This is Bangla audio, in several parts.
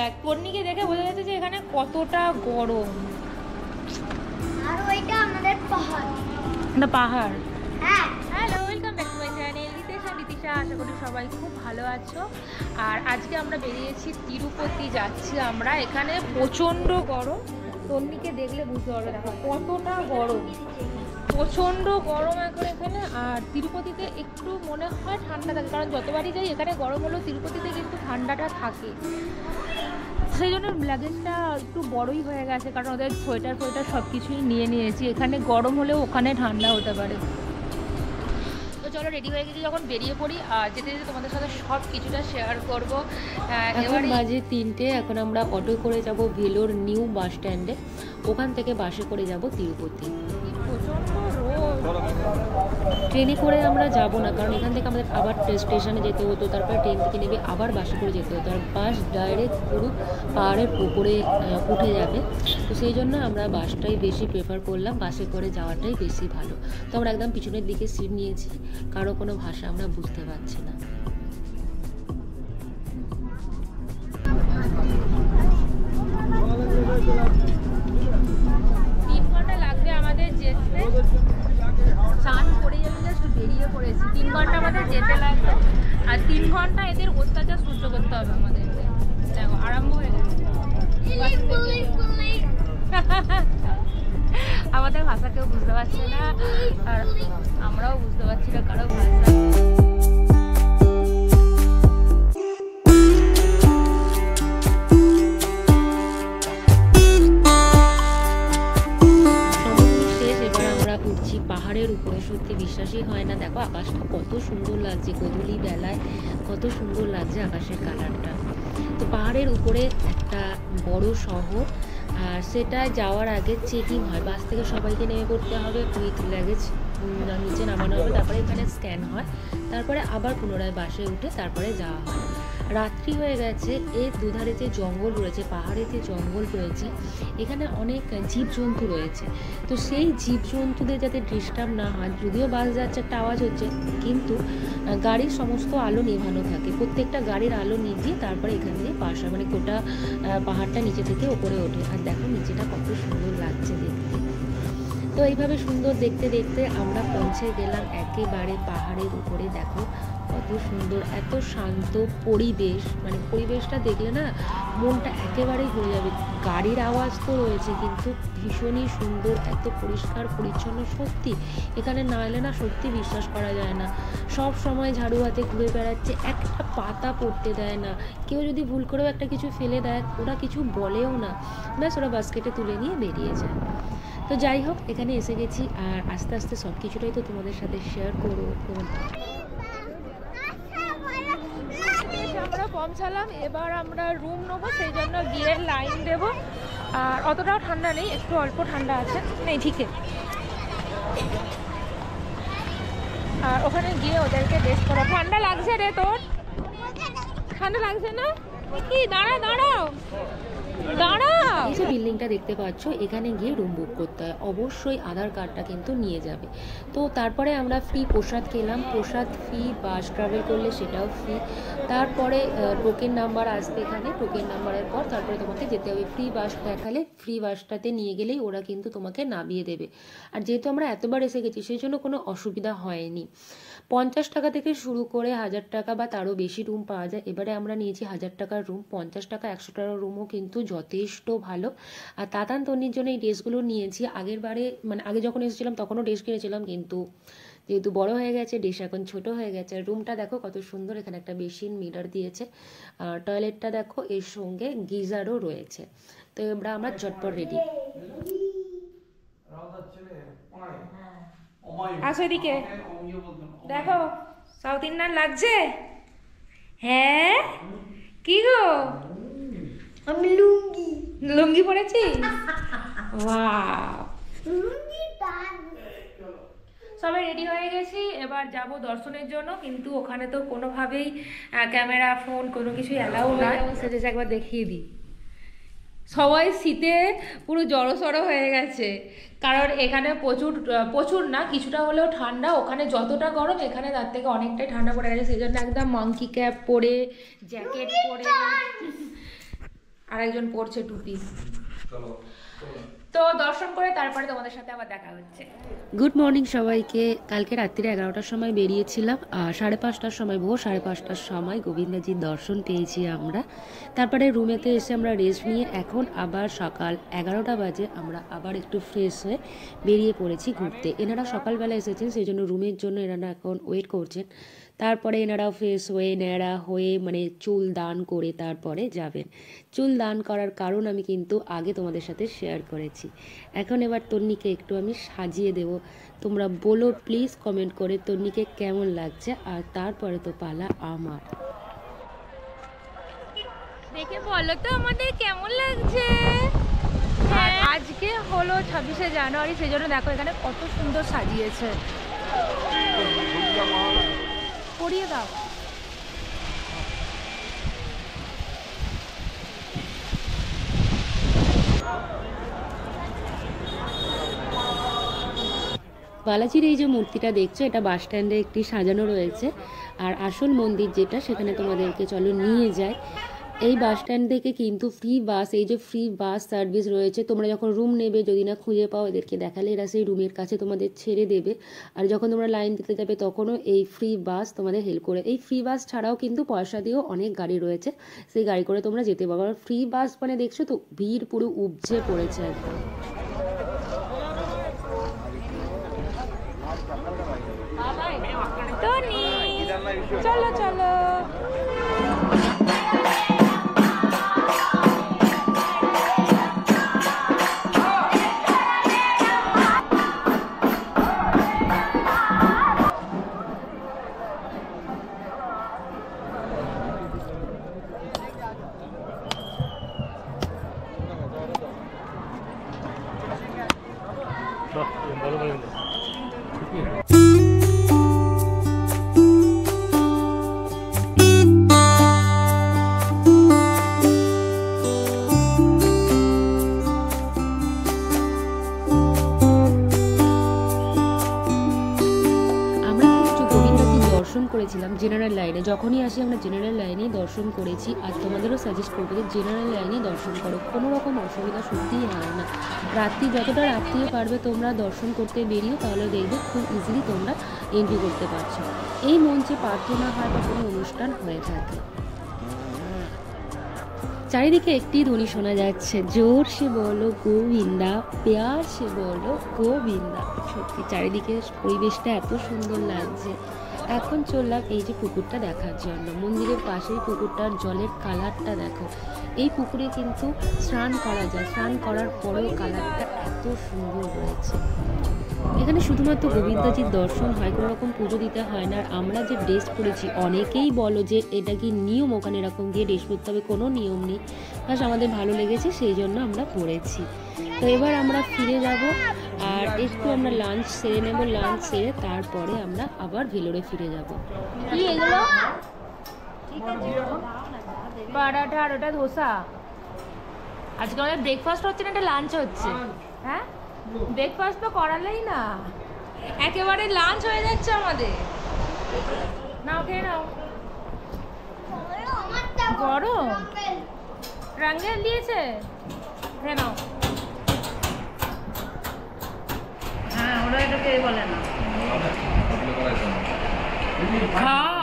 দেখ, তন্নিকে দেখে বোঝা যাচ্ছে যে এখানে কতটা গরম। আর ওইটা আমাদের পাহাড়। না পাহাড়। হ্যাঁ, hello, welcome back to my channel Ritisha. আশা করি সবাই খুব ভালো আছো। আর আজকে আমরা বেরিয়েছি তিরুপতি যাচ্ছি আমরা। এখানে প্রচণ্ড গরম, তন্নিকে দেখলে বুঝতে পারবে দেখো কতটা গরম, প্রচণ্ড গরম এখন এখানে। আর তিরুপতিতে একটু মনে হয় ঠান্ডা থাকে, কারণ যতবারই যাই এখানে গরম হলেও তিরুপতিতে কিন্তু ঠান্ডাটা থাকে। সেই জন্য লাগেজটা একটু বড়ই হয়ে গেছে, কারণ ওদের সোয়েটার সব কিছুই নিয়ে নিয়েছি। এখানে গরম হলেও ওখানে ঠান্ডা হতে পারে। তো চলো রেডি হয়ে গেছি, যখন বেরিয়ে পড়ি। আর যেতে যেতে তোমাদের সাথে সব কিছুটা শেয়ার করবো। এখন বাজে 3টে। এখন আমরা অটো করে যাব ভেলোর নিউ বাস স্ট্যান্ডে, ওখান থেকে বাসে করে যাব তিরুপতি। প্রচণ্ড রোদ। ট্রেনে করে আমরা যাব না, কারণ এখান থেকে আমাদের আবার স্টেশনে যেতে হতো, তারপরে ট্রেন থেকে নেবে আবার বাসে করে যেতে হতো। আর বাস ডাইরেক্ট পুরো পাহাড়ের উপরে উঠে যাবে, তো সেই জন্য আমরা বাসটাই বেশি প্রেফার করলাম, বাসে করে যাওয়াটাই বেশি ভালো। তো আমরা একদম পিছনের দিকে সিট নিয়েছি, কারো কোনো ভাষা আমরা বুঝতে পারছি না। চান করে যাবে, জাস্ট বেরিয়ে পড়েছি। 3 ঘন্টা আমাদের যেতে লাগবে, আর 3 ঘন্টা এদের অত্যাচার সহ্য করতে হবে আমাদের। দেখো আরম্ভ হয়ে গেছে। আমাদের ভাষা কেউ বুঝতে পারছে না, আর আমরাও বুঝতে পারছি না কারো ভাষা। পাহাড়ের উপরে সত্যি বিশ্বাসই হয় না। দেখো আকাশটা কত সুন্দর লাগছে, গোধূলি বেলায় কত সুন্দর লাগছে আকাশের কালারটা। তো পাহাড়ের উপরে একটা বড় শহর, আর সেটা যাওয়ার আগে চেকিং হয়। বাস থেকে সবাইকে নেমে পড়তে হবে, উইথ লাগেজ নিচে নামানো হবে, তারপরে এখানে স্ক্যান হয়, তারপরে আবার পুনরায় বাসে উঠে তারপরে যাওয়া হয়। রাত্রি হয়ে গেছে। এর দুধারে যে জঙ্গল রয়েছে, পাহাড়ে যে জঙ্গল রয়েছে, এখানে অনেক জীবজন্তু রয়েছে। তো সেই জীবজন্তুদের যাতে ডিস্টার্ব না হয়, যদিও বাস যাচ্ছে একটা আওয়াজ হচ্ছে, কিন্তু গাড়ির সমস্ত আলো নেভানো থাকে। প্রত্যেকটা গাড়ির আলো নিভিয়ে তারপরে এখান দিয়ে পাশ হয়, মানে গোটা পাহাড়টা নিচে থেকে ওপরে ওঠে। আর দেখো নিচেটা কত সুন্দর লাগছে দেখতে। তো এইভাবে সুন্দর দেখতে দেখতে আমরা পৌঁছে গেলাম একেবারে পাহাড়ের উপরে। দেখো কত সুন্দর, এত শান্ত পরিবেশ, মানে পরিবেশটা দেখলে না মনটা একেবারেই ভরে যাবে। গাড়ির আওয়াজ তো রয়েছে, কিন্তু ভীষণই সুন্দর, এত পরিষ্কার পরিচ্ছন্ন। সত্যি এখানে না এলে না সত্যি বিশ্বাস করা যায় না। সব সময় ঝাড়ু হাতে ঘুরে বেড়াচ্ছে, একটা পাতা পড়তে দেয় না। কেউ যদি ভুল করেও একটা কিছু ফেলে দেয়, ওরা কিছু বলেও না, ব্যাস ওরা বাস্কেটে তুলে নিয়ে বেরিয়ে যায়। তো যাই হোক, এখানে এসে গেছি, আর আস্তে আস্তে সব কিছুটাই তো তোমাদের সাথে শেয়ার করবো। আমরা পৌঁছালাম, এবার আমরা রুম নেবো, সেই জন্য গিয়ে লাইন দেবো। আর অতটাও ঠান্ডা নেই, একটু অল্প ঠান্ডা আছে, নেই ঠিক। আর ওখানে গিয়ে ওদেরকে ড্রেস করা। ঠান্ডা লাগছে রে তোর? ঠান্ডা লাগছে না? কি দাঁড়াও দাঁড়াও দাঁড়াও। এই যে বিল্ডিংটা দেখতে পাচ্ছ, এখানে গিয়ে রুম বুক করতে হয়, অবশ্যই আধার কার্ডটা কিন্তু নিয়ে যাবে। তো তারপরে আমরা ফ্রি প্রসাদ খেলাম, প্রসাদ ফ্রি, বাস ট্রাভেল করলে সেটাও ফ্রি। তারপরে টোকেন নাম্বার আসবে এখানে, টোকেন নাম্বারের পর তারপরে তোমাকে যেতে হবে। ফ্রি বাস দেখালে ফ্রি বাসটাতে নিয়ে গেলেই ওরা কিন্তু তোমাকে নামিয়ে দেবে। আর যেহেতু আমরা এতবার এসে গেছি, সেই জন্য কোনো অসুবিধা হয়নি। 50 টাকা থেকে শুরু করে 1000 টাকা বা তারও বেশি রুম পাওয়া যায়। এবারে আমরা নিয়েছি 1000 টাকার রুম। 50 টাকা 100 টাকার রুমও কিন্তু যথেষ্ট ভালো। আর তাতান তন্নির জন্য এই ড্রেসগুলো নিয়েছি। আগের বারে মানে আগে যখন এসেছিলাম তখনও ড্রেস কিনেছিলাম, কিন্তু যেহেতু বড় হয়ে গেছে ড্রেস, এখন ছোট হয়ে গেছে। আর রুমটা দেখো কত সুন্দর, এখানে একটা বেসিন মিরর দিয়েছে, আর টয়লেটটা দেখো, এর সঙ্গে গিজারও রয়েছে। তো এবার আমরা ঝটপট রেডি। আসো এদিকে, দেখো সাউথ ইন্ডিয়ান লাগছে। হ্যাঁ কি গো, আমি লুঙ্গি লুঙ্গি পরেছি। ওয়াও, সবাই রেডি হয়ে গেছি, এবার যাব দর্শনের জন্য। কিন্তু ওখানে তো কোনোভাবেই ক্যামেরা ফোন কোনো কিছুই অ্যালাউ নয়। সেটা একবার দেখিয়ে দিই। সবাই শীতে পুরো জড়সড় হয়ে গেছে, কারণ এখানে প্রচুর না, কিছুটা হলেও ঠান্ডা। ওখানে যতটা গরম এখানে তার থেকে অনেকটাই ঠান্ডা পড়ে গেছে। সেই জন্য একদম মাঙ্কি ক্যাপ পরে, জ্যাকেট পরে আর একজন পরছে টুপি। তো দর্শন করে তারপরে তোমাদের সাথে আবার দেখা হচ্ছে। গুড মর্নিং সবাইকে। কালকে রাত্রিরে 11টার সময় বেরিয়েছিলাম আর 5:30টার সময়, ভোর 5:30টার সময় গোবিন্দজির দর্শন পেয়েছি আমরা। তারপরে রুমেতে এসে আমরা রেস্ট নিয়ে এখন আবার সকাল 11টা বাজে আমরা আবার একটু ফ্রেশ হয়ে বেরিয়ে পড়েছি ঘুরতে। এনারা সকালবেলা এসেছেন, সেই জন্য রুমের জন্য এনারা এখন ওয়েট করছেন। তারপরে এনারাও ফ্রেশ হয়ে ন্যাড়া হয়ে মানে চুল দান করে তারপরে যাবেন। চুল দান করার কারণ আমি কিন্তু আগে তোমাদের সাথে শেয়ার করেছি। এখন এবার তন্নিকে একটু আমি সাজিয়ে দেব। তোমরা বলো প্লিজ কমেন্ট করে তন্নিকে কেমন লাগছে। আর তারপরে তো পালা আমার। দেখে বলো তো আমাদের কেমন লাগছে। আর আজকে হলো 26শে জানুয়ারি, সেই জন্য দেখো এখানে কত সুন্দর সাজিয়েছে। পরিয়ে দাও। বালাজির এই যে মূর্তিটা দেখছো, এটা বাস স্ট্যান্ডে একটি সাজানো রয়েছে। আর আসল মন্দির যেটা, সেখানে তোমাদেরকে চলো নিয়ে যায়। এই বাস স্ট্যান্ড থেকে কিন্তু ফ্রি বাস, এই যে ফ্রি বাস সার্ভিস রয়েছে। তোমরা যখন রুম নেবে, যদি না খুঁজে পাও, এদেরকে দেখালে এরা সেই রুমের কাছে তোমাদের ছেড়ে দেবে। আর যখন তোমরা লাইন দিতে যাবে তখনও এই ফ্রি বাস তোমাদের হেল্প করে। এই ফ্রি বাস ছাড়াও কিন্তু পয়সা দিয়েও অনেক গাড়ি রয়েছে, সেই গাড়ি করে তোমরা যেতে পারো। আর ফ্রি বাস মানে দেখছো তো ভিড় পুরো উপচে পড়েছে একদম। চলো চলো। করেছিলাম জেনারেল লাইনে। যখনই আসি আমরা জেনারেল লাইনেই দর্শন করেছি। আর তোমাদেরও সাজেস্ট করবো যে জেনারেল লাইনেই দর্শন করো, কোনো রকম অসুবিধা সত্যিই হয় না। রাত্রি যতটা রাত্রিও পারবে তোমরা দর্শন করতে বেরিয়ে, তাহলে দেখবে খুব ইজিলি তোমরা এন্ট্রি করতে পারছো। এই মঞ্চে প্রার্থনা হয় বা কোনো অনুষ্ঠান হয়ে থাকে। চারিদিকে একটি ধ্বনি শোনা যাচ্ছে, জোর সে বলো গোবিন্দা, প্যার সে বলো গোবিন্দা। সত্যি চারিদিকে পরিবেশটা এত সুন্দর লাগছে। এখন চললাম এই যে পুকুরটা দেখার জন্য। মন্দিরের পাশেই পুকুরটার জলের কালারটা দেখো। এই পুকুরে কিন্তু স্নান করা যায়, স্নান করার পরেও কালারটা এত সুন্দর রয়েছে। এখানে শুধুমাত্র গোবিন্দজির দর্শন হয়, কোনো রকম পুজো দিতে হয় না। আর আমরা যে ড্রেস পরেছি, অনেকেই বলো যে এটা কি নিয়ম, ওখানে এরকম গিয়ে ড্রেস পরতে হবে, কোনো নিয়ম নেই। বাস আমাদের ভালো লেগেছে সেই জন্য আমরা পরেছি। তো এবার আমরা ফিরে যাব আর একটু আমরা লাঞ্চ সেরে নেব। লাঞ্চ সেরে তারপরে আমরা আবার ভেলোরে ফিরে যাব। কি এগুলো? পরাঠা আর ওটা ধোসা। আজকে আমাদের ব্রেকফাস্ট হচ্ছে না, এটা লাঞ্চ হচ্ছে। হ্যাঁ, ব্রেকফাস্ট তো করালেই না, একেবারে লাঞ্চ হয়ে যাচ্ছে আমাদের। নাও খেয়ে নাও। গরম রাঙ্গেল দিয়েছে, খেয়ে নাও। হ্যাঁ, ওরা এটাকে বলে না ভাগ।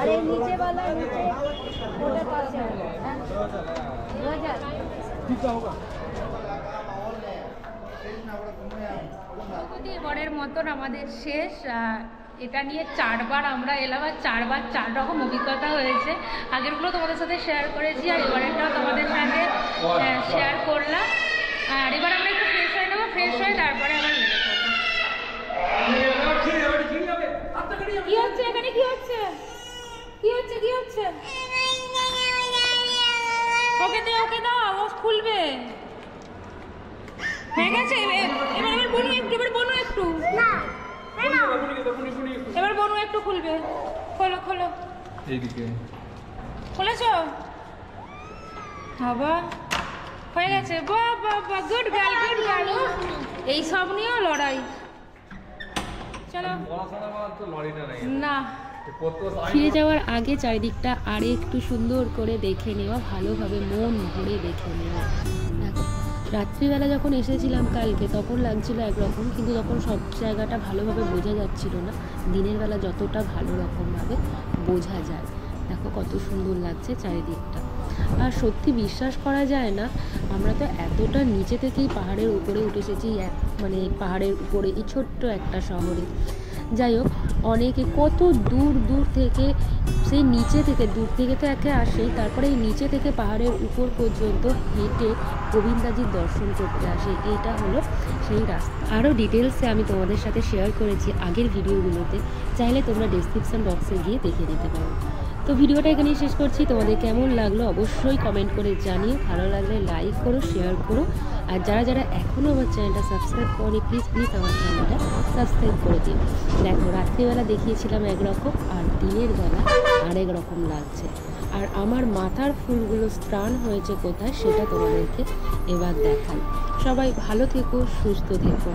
अरे नीचे वाला नीचे छोटे पास है বরের মতন আমাদের শেষ। এটা নিয়ে 4বার আমরা এলাম, আর 4বার 4 রকম অভিজ্ঞতা হয়েছে। আগেরগুলো তোমাদের সাথে শেয়ার করেছি, আর এবারেরটাও তোমাদের সাথে শেয়ার করলাম। আর এবার আমরা একটু ফ্রেশ হয়ে নেবো, ফ্রেশ হয়ে তারপরে আবার বেরো করবো। কি হচ্ছে এখানে? কি হচ্ছে? কি হচ্ছে? কি হচ্ছে? ওকে দে, ওকে দাও, ও খুলবে। হয়ে গেছে। এবার বনু একটু, এবার বনু একটু। না এবার বনু একটু খুলবে, খোলো খোলো, এইদিকে খুলেছো? বাবা হয়ে গেছে, বাবা গুড গার্ল গুড গার্ল। এই সব নিয়েও লড়াই, চলো না। ফিরে যাওয়ার আগে চারিদিকটা আরে একটু সুন্দর করে দেখে নেওয়া, ভালোভাবে মন ভরে দেখে নেওয়া। দেখো রাত্রিবেলা যখন এসেছিলাম কালকে তখন লাগছিল একরকম, কিন্তু তখন সব জায়গাটা ভালোভাবে বোঝা যাচ্ছিল না। দিনের বেলা যতটা ভালো রকমভাবে বোঝা যায়। দেখো কত সুন্দর লাগছে চারিদিকটা। আর সত্যি বিশ্বাস করা যায় না, আমরা তো এতটা নিচে থেকেই পাহাড়ের উপরে উঠে এসেছি, মানে পাহাড়ের উপরে এই ছোট্ট একটা শহরে। যাই হোক, অনেকে কত দূর দূর থেকে, সেই নিচে থেকে দূর থেকে তো একে আসেই, তারপরে এই নিচে থেকে পাহাড়ের উপর পর্যন্ত হেঁটে গোবিন্দাজির দর্শন করতে আসে। এইটা হলো সেই রাস্তা। আরও ডিটেলসে আমি তোমাদের সাথে শেয়ার করেছি আগের ভিডিওগুলোতে, চাইলে তোমরা ডেসক্রিপশন বক্সে গিয়ে দেখে নিতে পারো। তো ভিডিওটা এখানেই শেষ করছি। তোমাদের কেমন লাগলো অবশ্যই কমেন্ট করে জানিও, ভালো লাগলে লাইক করো, শেয়ার করো। আর যারা যারা এখনও আমার চ্যানেলটা সাবস্ক্রাইব করনি, প্লিজ আমার চ্যানেলটা সাবস্ক্রাইব করে দিও। দেখো রাত্রিবেলা দেখিয়েছিলাম একরকম, আর দিনের বেলা আরেক রকম লাগছে। আর আমার মাথার ফুলগুলো স্নান হয়েছে কোথায় সেটা তোমাদেরকে এবার দেখাই। সবাই ভালো থেকো, সুস্থ থেকো।